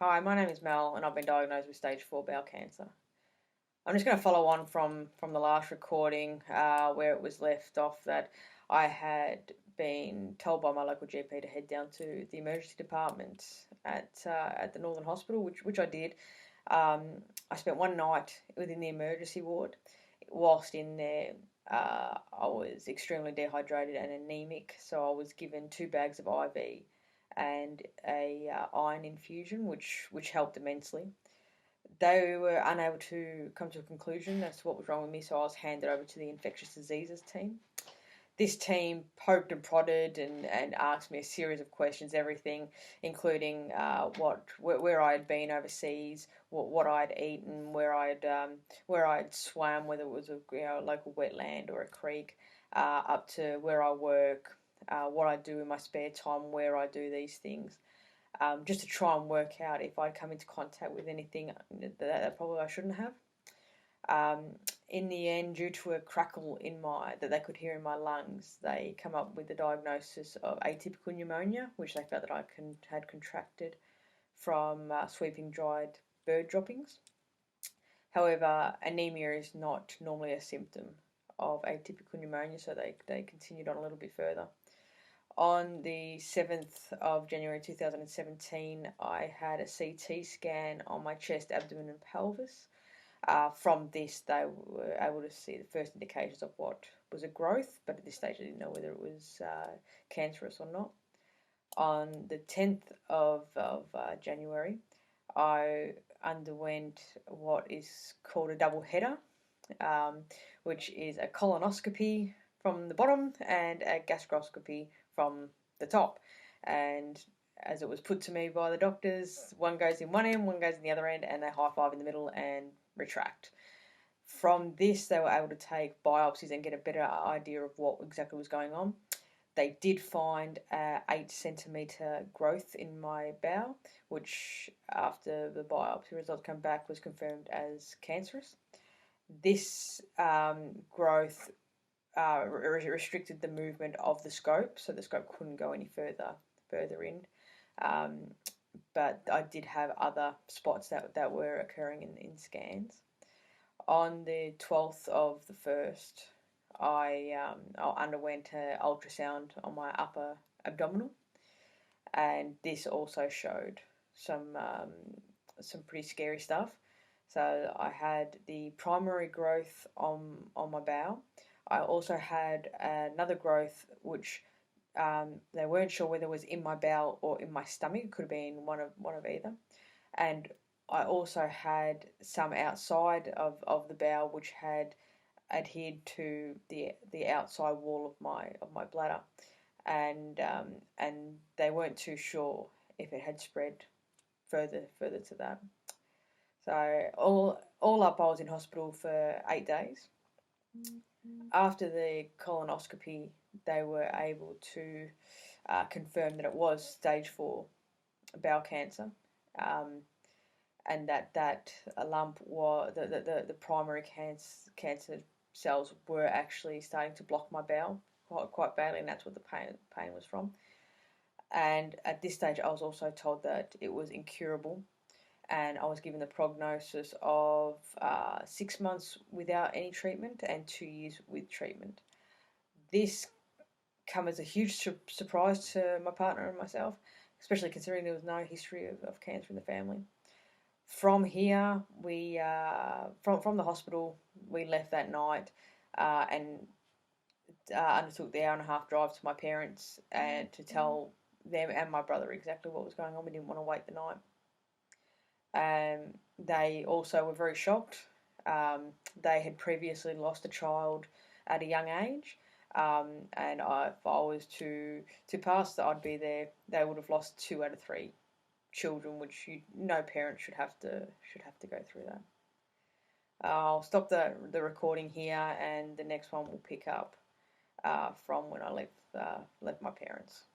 Hi, my name is Mel, and I've been diagnosed with stage 4 bowel cancer. I'm just going to follow on from the last recording where it was left off that I had been told by my local GP to head down to the emergency department at the Northern Hospital, which I did. I spent one night within the emergency ward. Whilst in there, I was extremely dehydrated and anemic, so I was given 2 bags of IV and a iron infusion, which helped immensely. They were unable to come to a conclusion as to what was wrong with me, so I was handed over to the infectious diseases team. This team poked and prodded and asked me a series of questions, everything, including where I had been overseas, what I'd eaten, where I'd swam, whether it was a local wetland or a creek, up to where I work, what I do in my spare time, where I do these things, just to try and work out if I'd come into contact with anything that probably I shouldn't have. In the end, due to a crackle that they could hear in my lungs, they come up with the diagnosis of atypical pneumonia, which they felt that I had contracted from sweeping dried bird droppings. However, anemia is not normally a symptom of atypical pneumonia, so they continued on a little bit further. On the 7th of January 2017, I had a CT scan on my chest, abdomen, and pelvis. From this, they were able to see the first indications of what was a growth, but at this stage, I didn't know whether it was cancerous or not. On the 10th of January, I underwent what is called a double header, which is a colonoscopy from the bottom and a gastroscopy from the top. And as it was put to me by the doctors, one goes in one end, one goes in the other end, and they high five in the middle and retract. From this, they were able to take biopsies and get a better idea of what exactly was going on. They did find an 8 centimetre growth in my bowel, which after the biopsy results come back was confirmed as cancerous. This growth restricted the movement of the scope, so the scope couldn't go any further in. But I did have other spots that were occurring in scans. On the 12th of the 1st, I underwent an ultrasound on my upper abdominal, and this also showed some pretty scary stuff. So I had the primary growth on my bowel. I also had another growth which they weren't sure whether it was in my bowel or in my stomach. It could have been one of either. And I also had some outside of the bowel which had adhered to the outside wall of my bladder, and they weren't too sure if it had spread further to that. So all up, I was in hospital for 8 days. After the colonoscopy, they were able to confirm that it was stage 4 bowel cancer, and that a lump was the primary cancer cells were actually starting to block my bowel quite badly, and that's what the pain was from. And at this stage, I was also told that it was incurable, and I was given the prognosis of 6 months without any treatment and 2 years with treatment. This came as a huge surprise to my partner and myself, especially considering there was no history of cancer in the family. From here, we from the hospital, we left that night and undertook the 1.5 hour drive to my parents and to tell them and my brother exactly what was going on. We didn't want to wait the night. They also were very shocked. They had previously lost a child at a young age, and if I was to pass, I'd be there. They would have lost 2 out of 3 children, which no parent should have to go through that. I'll stop the recording here, and the next one will pick up from when I left my parents.